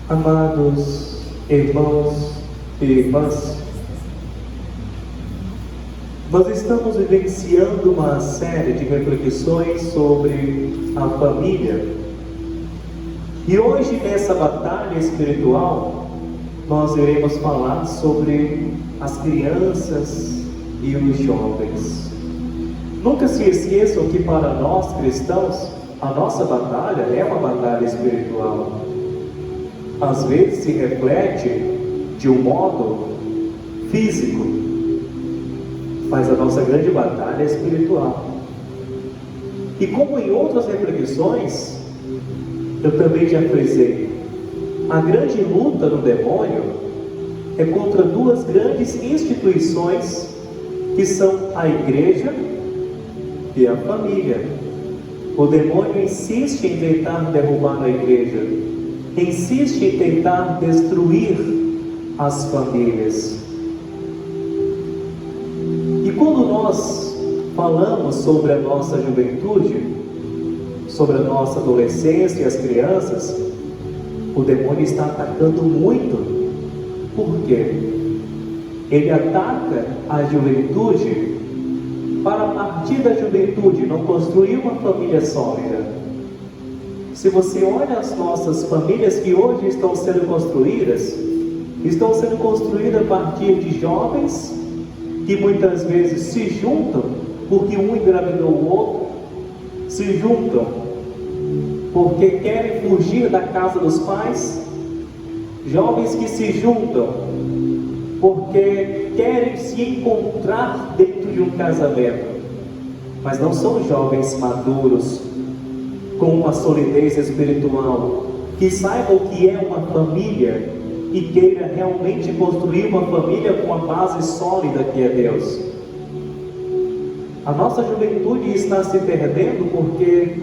Amados irmãos e irmãs, nós estamos vivenciando uma série de reflexões sobre a família. E hoje, nessa batalha espiritual, nós iremos falar sobre as crianças e os jovens. Nunca se esqueçam que para nós cristãos, a nossa batalha é uma batalha espiritual. Às vezes se reflete de um modo físico, mas a nossa grande batalha é espiritual. E como em outras reflexões, eu também já frisei, a grande luta do demônio é contra duas grandes instituições, que são a igreja e a família. O demônio insiste em tentar derrubar a igreja, insiste em tentar destruir as famílias. E quando nós falamos sobre a nossa juventude, sobre a nossa adolescência e as crianças, o demônio está atacando muito. Por quê? Ele ataca a juventude para, a partir da juventude, não construir uma família sólida. Se você olha as nossas famílias que hoje estão sendo construídas a partir de jovens que muitas vezes se juntam porque um engravidou o outro, se juntam porque querem fugir da casa dos pais, jovens que se juntam porque querem se encontrar dentro de um casamento, mas não são jovens maduros, com uma solidez espiritual, que saibam o que é uma família e queira realmente construir uma família com a base sólida que é Deus. A nossa juventude está se perdendo porque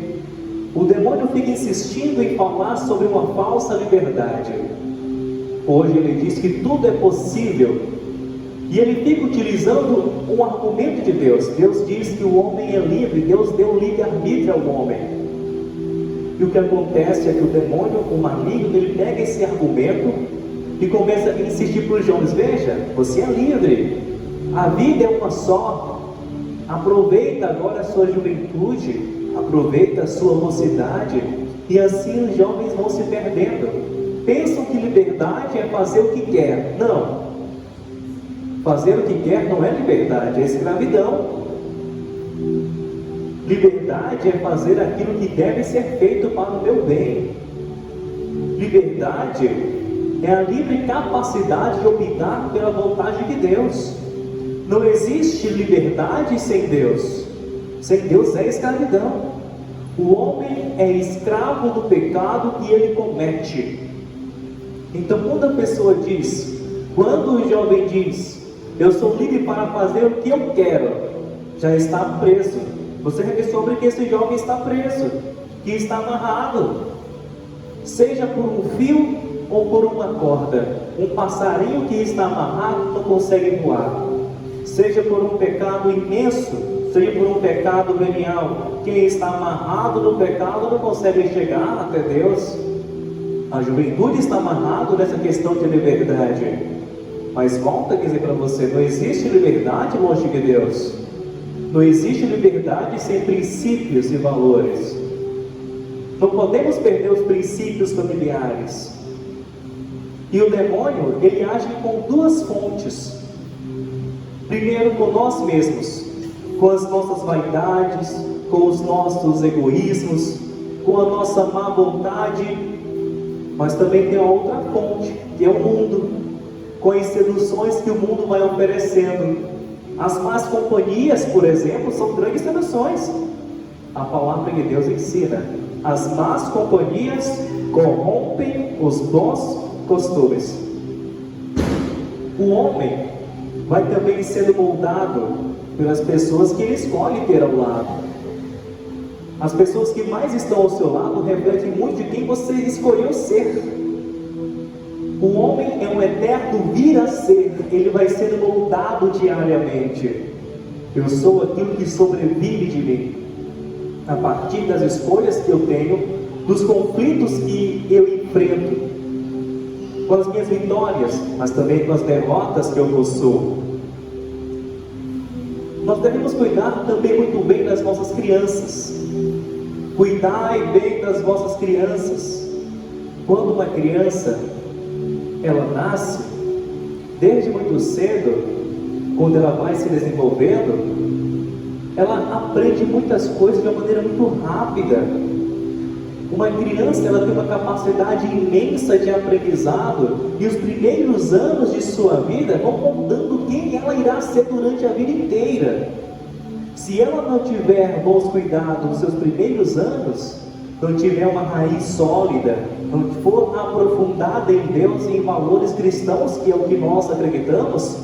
o demônio fica insistindo em falar sobre uma falsa liberdade. Hoje ele diz que tudo é possível e ele fica utilizando um argumento de Deus. Deus diz que o homem é livre, Deus deu livre-arbítrio ao homem. E o que acontece é que o demônio, o maligno, ele pega esse argumento e começa a insistir para os jovens: veja, você é livre, a vida é uma só, aproveita agora a sua juventude, aproveita a sua mocidade. E assim os jovens vão se perdendo. Pensam que liberdade é fazer o que quer. Não, fazer o que quer não é liberdade, é escravidão. Liberdade é fazer aquilo que deve ser feito para o meu bem. Liberdade é a livre capacidade de optar pela vontade de Deus. Não existe liberdade sem Deus. Sem Deus é escravidão. O homem é escravo do pecado que ele comete. Então, quando a pessoa diz, quando o jovem diz, eu sou livre para fazer o que eu quero, já está preso. Você refletiu que esse jovem está preso, que está amarrado, seja por um fio ou por uma corda. Um passarinho que está amarrado não consegue voar. Seja por um pecado imenso, seja por um pecado venial, quem está amarrado no pecado não consegue chegar até Deus. A juventude está amarrada nessa questão de liberdade. Mas volto a dizer para você, não existe liberdade longe de Deus. Não existe liberdade sem princípios e valores. Não podemos perder os princípios familiares. E o demônio, ele age com duas fontes. Primeiro, com nós mesmos, com as nossas vaidades, com os nossos egoísmos, com a nossa má vontade. Mas também tem a outra fonte, que é o mundo, com as seduções que o mundo vai oferecendo. As más companhias, por exemplo, são grandes seduções. A palavra de Deus ensina: as más companhias corrompem os bons costumes. O homem vai também sendo moldado pelas pessoas que ele escolhe ter ao lado. As pessoas que mais estão ao seu lado refletem muito de quem você escolheu ser. O homem é um eterno vir a ser, ele vai sendo moldado diariamente. Eu sou aquilo que sobrevive de mim, a partir das escolhas que eu tenho, dos conflitos que eu enfrento. com as minhas vitórias, mas também com as derrotas que eu possuo. Nós devemos cuidar também muito bem das nossas crianças. Cuidai bem das vossas crianças. Quando uma criança, ela nasce, desde muito cedo, quando ela vai se desenvolvendo, ela aprende muitas coisas de uma maneira muito rápida. Uma criança, ela tem uma capacidade imensa de aprendizado, e os primeiros anos de sua vida vão moldando quem ela irá ser durante a vida inteira. Se ela não tiver bons cuidados nos seus primeiros anos, não tiver uma raiz sólida, não for aprofundada em Deus e em valores cristãos, que é o que nós acreditamos,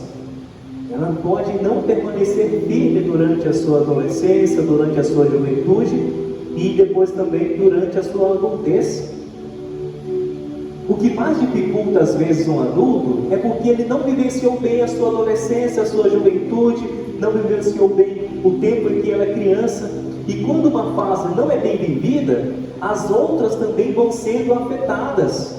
ela pode não permanecer firme durante a sua adolescência, durante a sua juventude e depois também durante a sua adultez. O que mais dificulta às vezes um adulto é porque ele não vivenciou bem a sua adolescência, a sua juventude, não vivenciou bem o tempo em que ela é criança, e quando uma fase não é bem vivida, as outras também vão sendo afetadas.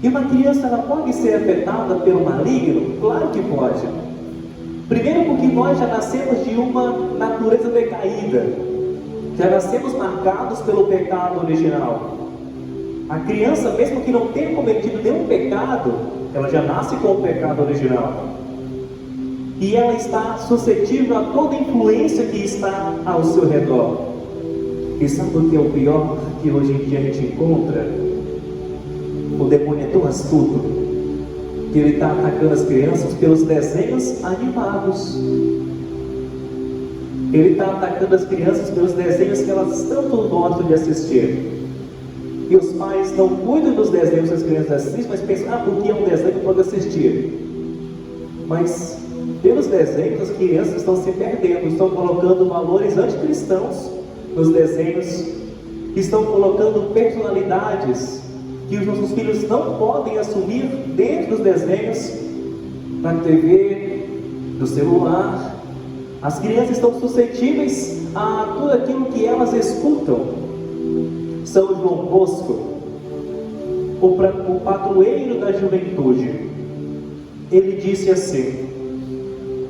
E uma criança, ela pode ser afetada pelo maligno? Claro que pode. Primeiro porque nós já nascemos de uma natureza decaída, já nascemos marcados pelo pecado original. A criança, mesmo que não tenha cometido nenhum pecado, ela já nasce com o pecado original. E ela está suscetível a toda influência que está ao seu redor. E sabe o que é o pior que hoje em dia a gente encontra? O demônio é tão astuto que ele está atacando as crianças pelos desenhos animados. Ele está atacando as crianças pelos desenhos que elas tanto gostam de assistir. E os pais não cuidam dos desenhos que as crianças assistem, mas pensam, porque é um desenho que pode assistir. Mas pelos desenhos as crianças estão se perdendo, estão colocando valores anticristãos nos desenhos, estão colocando personalidades que os nossos filhos não podem assumir dentro dos desenhos, na TV, no celular. As crianças estão suscetíveis a tudo aquilo que elas escutam. São João Bosco, o padroeiro da juventude, ele disse assim: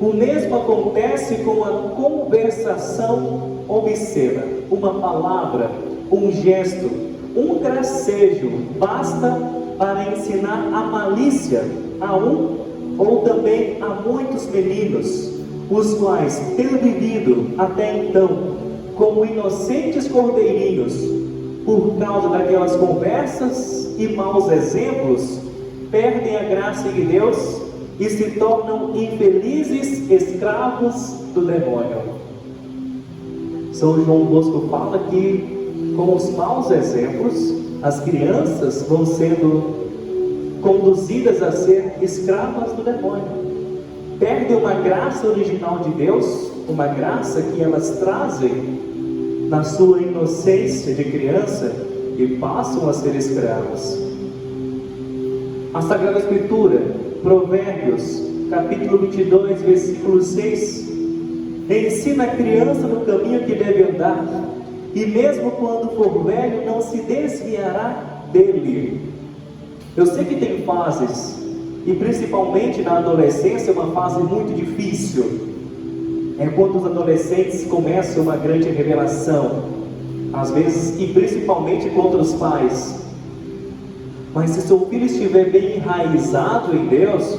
o mesmo acontece com a conversação obscena. Uma palavra, um gesto, um gracejo basta para ensinar a malícia a um ou também a muitos meninos, os quais, tendo vivido até então como inocentes cordeirinhos, por causa daquelas conversas e maus exemplos, perdem a graça de Deus e se tornam infelizes escravos do demônio. São João Bosco fala que com os maus exemplos, as crianças vão sendo conduzidas a ser escravas do demônio. Perdem uma graça original de Deus, uma graça que elas trazem na sua inocência de criança, e passam a ser escravos. A Sagrada Escritura, Provérbios, capítulo 22, versículo 6, ensina a criança no caminho que deve andar, e mesmo quando for velho, não se desviará dele. Eu sei que tem fases, e principalmente na adolescência, uma fase muito difícil. É quando os adolescentes começam uma grande revelação, às vezes, e principalmente contra os pais. Mas se seu filho estiver bem enraizado em Deus,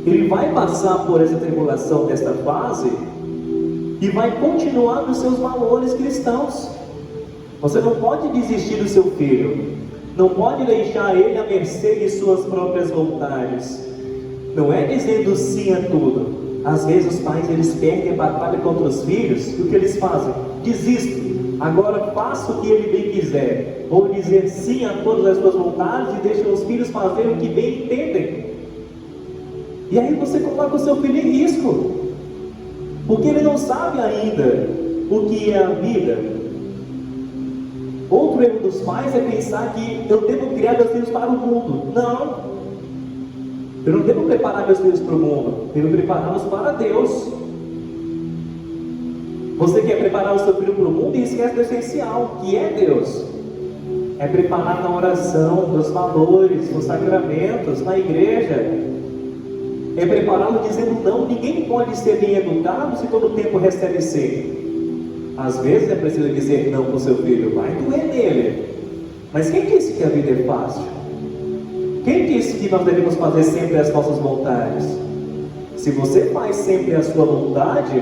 ele vai passar por essa tribulação desta fase e vai continuar nos seus valores cristãos. Você não pode desistir do seu filho, não pode deixar ele à mercê de suas próprias vontades. Não é dizendo sim a tudo. Às vezes os pais, eles perdem a batalha contra os filhos, e o que eles fazem? Desisto, agora faço o que ele bem quiser, vou dizer sim a todas as suas vontades e deixam os filhos fazerem o que bem entendem. E aí você coloca o seu filho em risco, porque ele não sabe ainda o que é a vida. Outro erro dos pais é pensar que eu devo criar meus filhos para o mundo. Não! Eu não devo preparar meus filhos para o mundo, devo prepará-los para Deus. Você quer preparar o seu filho para o mundo e esquece do essencial, que é Deus. é preparar na oração, nos valores, nos sacramentos, na igreja. É prepará-lo dizendo não. Ninguém pode ser bem educado se todo o tempo recebe sim. Às vezes é preciso dizer não para o seu filho, vai doer nele. Mas quem disse que a vida é fácil? Quem disse que nós devemos fazer sempre as nossas vontades? Se você faz sempre a sua vontade,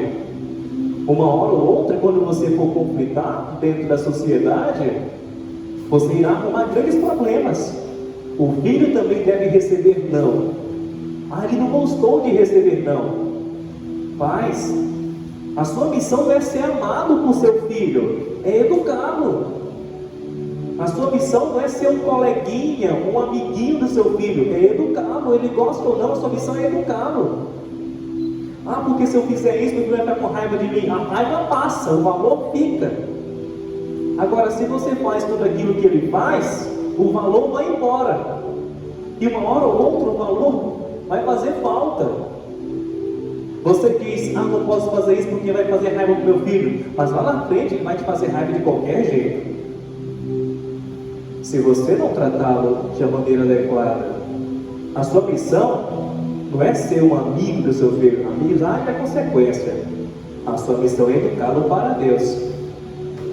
uma hora ou outra, quando você for conflitar dentro da sociedade, você irá arrumar grandes problemas. O filho também deve receber não. Ele não gostou de receber não. Pais, a sua missão não é ser amado por seu filho, é educá-lo. A sua missão não é ser um coleguinha, um amiguinho do seu filho, é educá-lo. Ele gosta ou não, a sua missão é educá-lo. Porque se eu fizer isso, ele vai estar com raiva de mim. A raiva passa, o valor fica. Agora, se você faz tudo aquilo que ele faz, o valor vai embora. E uma hora ou outra o valor vai fazer falta. Você diz, não posso fazer isso porque vai fazer raiva pro meu filho. Mas lá na frente ele vai te fazer raiva de qualquer jeito. Se você não tratá-lo de uma maneira adequada, a sua missão não é ser um amigo do seu filho. Amizade é consequência. A sua missão é educá-lo para Deus.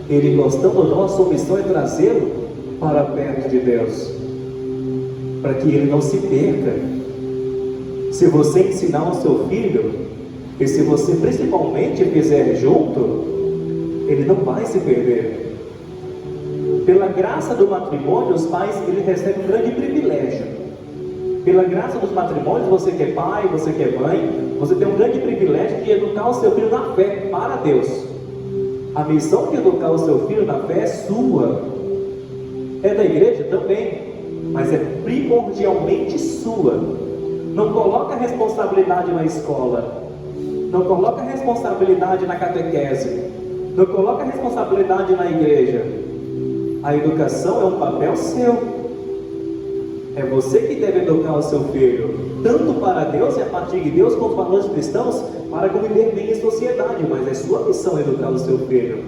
Ele gostando ou não, a sua missão é trazê-lo para perto de Deus, para que ele não se perca. Se você ensinar o seu filho, e se você principalmente fizer junto, ele não vai se perder. Pela graça do matrimônio, os pais eles recebem um grande privilégio. Pela graça dos matrimônios, você que é pai, você que é mãe, você tem um grande privilégio de educar o seu filho na fé para Deus. A missão de educar o seu filho na fé é sua. É da igreja também, mas é primordialmente sua. Não coloca a responsabilidade na escola, não coloca a responsabilidade na catequese, não coloca a responsabilidade na igreja. A educação é um papel seu. É você que deve educar o seu filho, tanto para Deus e a partir de Deus, com os valores cristãos, para conviver bem em sociedade. Mas é sua missão educar o seu filho.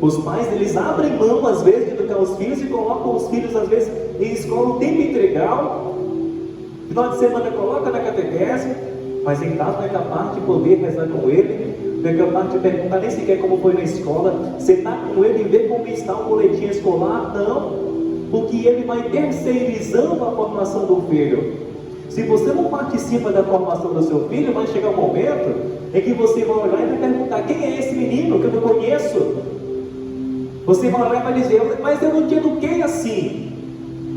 Os pais, eles abrem mão às vezes de educar os filhos e colocam os filhos às vezes em escola o tempo integral. Final de semana coloca na catequese, mas em casa não é capaz de poder rezar com ele, não é capaz de perguntar nem sequer como foi na escola, sentar com ele e ver como está o boletim escolar. Não, porque ele vai terceirizando a formação do filho. Se você não participa da formação do seu filho, vai chegar um momento em que você vai olhar e vai perguntar: quem é esse menino que eu não conheço? Você vai olhar e vai dizer: mas eu não te eduquei assim.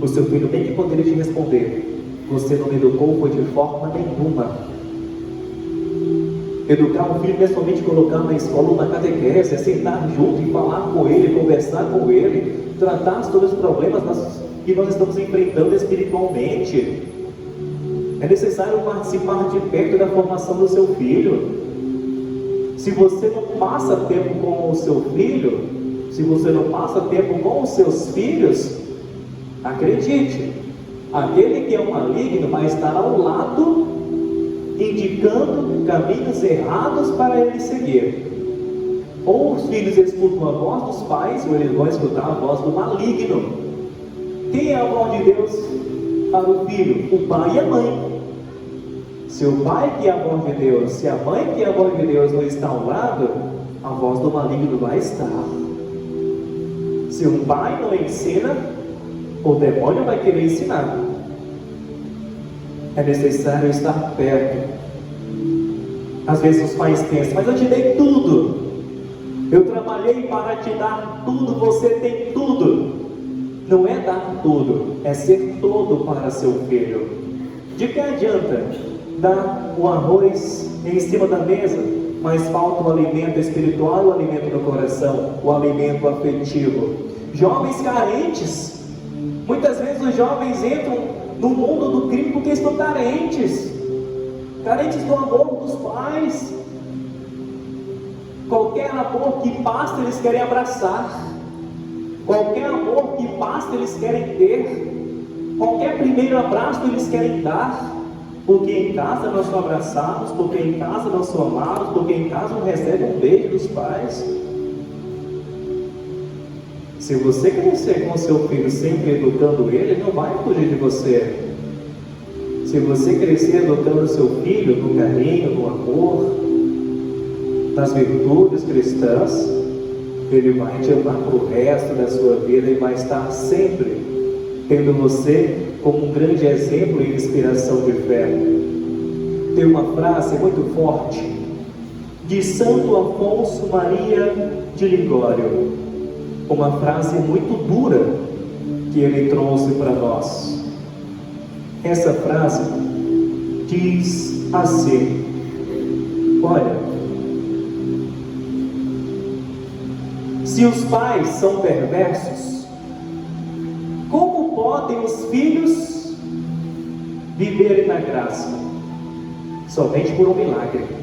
O seu filho tem que poder te responder: você não me educou foi de forma nenhuma. Educar um filho não é somente colocar na escola ou na catequese, é sentar junto e falar com ele, conversar com ele, tratar sobre os problemas que nós estamos enfrentando espiritualmente. É necessário participar de perto da formação do seu filho. Se você não passa tempo com o seu filho, se você não passa tempo com os seus filhos, acredite, aquele que é um maligno vai estar ao lado, indicando caminhos errados para ele seguir. Ou os filhos escutam a voz dos pais, ou eles vão escutar a voz do maligno. Quem é a voz de Deus para o filho? O pai e a mãe. Se o pai que é a voz de Deus, se a mãe que é a voz de Deus não está ao lado, a voz do maligno vai estar. Se um pai não ensina, o demônio vai querer ensinar. É necessário estar perto. Às vezes os pais pensam: mas eu te dei tudo, eu trabalhei para te dar tudo, você tem tudo. Não é dar tudo, é ser todo para seu filho. De que adianta dar o arroz em cima da mesa, mas falta o alimento espiritual, o alimento do coração, o alimento afetivo? Jovens carentes, muitas vezes os jovens entram no mundo do crime porque estão carentes do amor dos pais. Qualquer amor que passa eles querem abraçar, qualquer amor que passa eles querem ter, qualquer primeiro abraço eles querem dar, porque em casa nós somos abraçados, porque em casa nós somos amados, porque em casa não recebe um beijo dos pais. Se você crescer com o seu filho sempre educando ele, ele não vai fugir de você. Se você crescer educando o seu filho no carinho, no amor, nas virtudes cristãs, ele vai te amar para o resto da sua vida e vai estar sempre tendo você como um grande exemplo e inspiração de fé. Tem uma frase muito forte de Santo Afonso Maria de Ligório, uma frase muito dura que ele trouxe para nós. Essa frase diz assim: olha, se os pais são perversos, como podem os filhos viverem na graça? Somente por um milagre.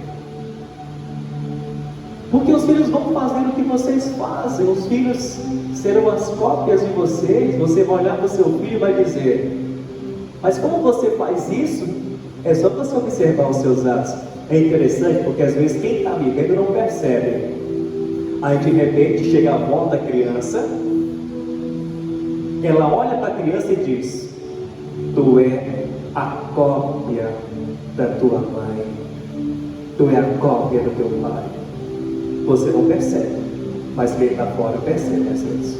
Porque os filhos vão fazer o que vocês fazem, os filhos serão as cópias de vocês. Você vai olhar para o seu filho e vai dizer: mas como você faz isso? É só você observar os seus atos. É interessante porque às vezes quem está vivendo não percebe. Aí de repente chega a avó da criança, ela olha para a criança e diz: tu é a cópia da tua mãe, tu é a cópia do teu pai. Você não percebe, mas quem está fora percebe às vezes.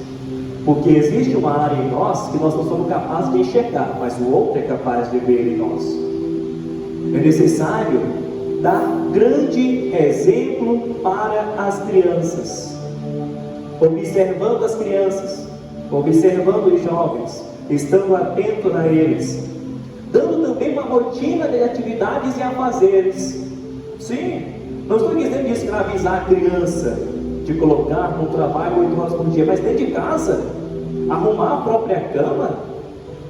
Porque existe uma área em nós que nós não somos capazes de enxergar, mas o outro é capaz de ver em nós. É necessário dar grande exemplo para as crianças, observando as crianças, observando os jovens, estando atento a eles, dando também uma rotina de atividades e afazeres. Sim, não estou dizendo de escravizar a criança, de colocar no trabalho 8 horas por dia, mas dentro de casa, arrumar a própria cama,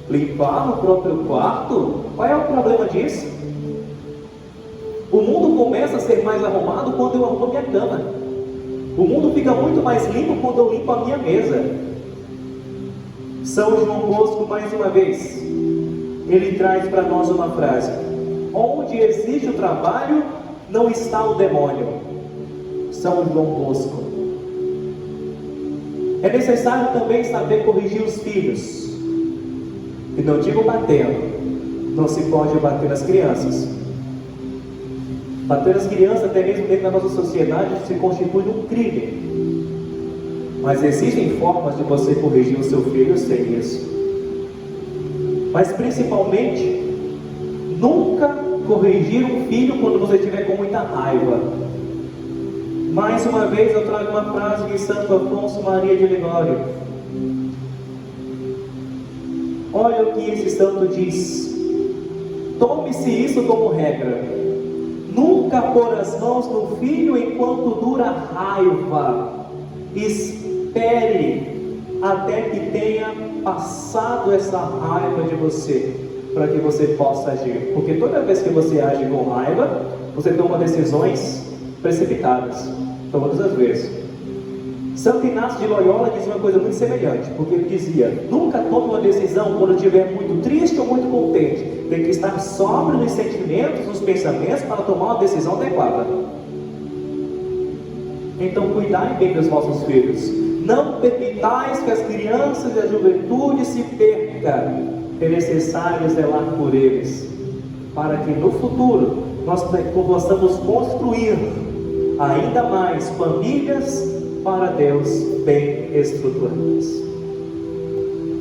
limpar o próprio quarto. Qual é o problema disso? O mundo começa a ser mais arrumado quando eu arrumo a minha cama. O mundo fica muito mais limpo quando eu limpo a minha mesa. São João Bosco, mais uma vez, ele traz para nós uma frase: onde existe o trabalho, não está o demônio. São João Bosco. É necessário também saber corrigir os filhos. E não digo batendo. Não se pode bater nas crianças. Bater nas crianças, até mesmo dentro da nossa sociedade, se constitui um crime. Mas existem formas de você corrigir o seu filho sem isso. Mas principalmente, nunca corrigir um filho quando você estiver com muita raiva. Mais uma vez eu trago uma frase de Santo Afonso Maria de Ligório. Olha o que esse santo diz: tome-se isso como regra. Nunca pôr as mãos no filho enquanto dura a raiva. Espere até que tenha passado essa raiva de você, para que você possa agir. Porque toda vez que você age com raiva, você toma decisões precipitadas, todas as vezes. Santo Inácio de Loyola diz uma coisa muito semelhante, porque ele dizia: nunca tome uma decisão quando estiver muito triste ou muito contente. Tem que estar sóbrio nos sentimentos, nos pensamentos, para tomar uma decisão adequada. Então cuidai bem dos vossos filhos. Não permitais que as crianças e a juventude se percam. É necessário zelar por eles, para que no futuro nós possamos construir ainda mais famílias para Deus bem estruturadas.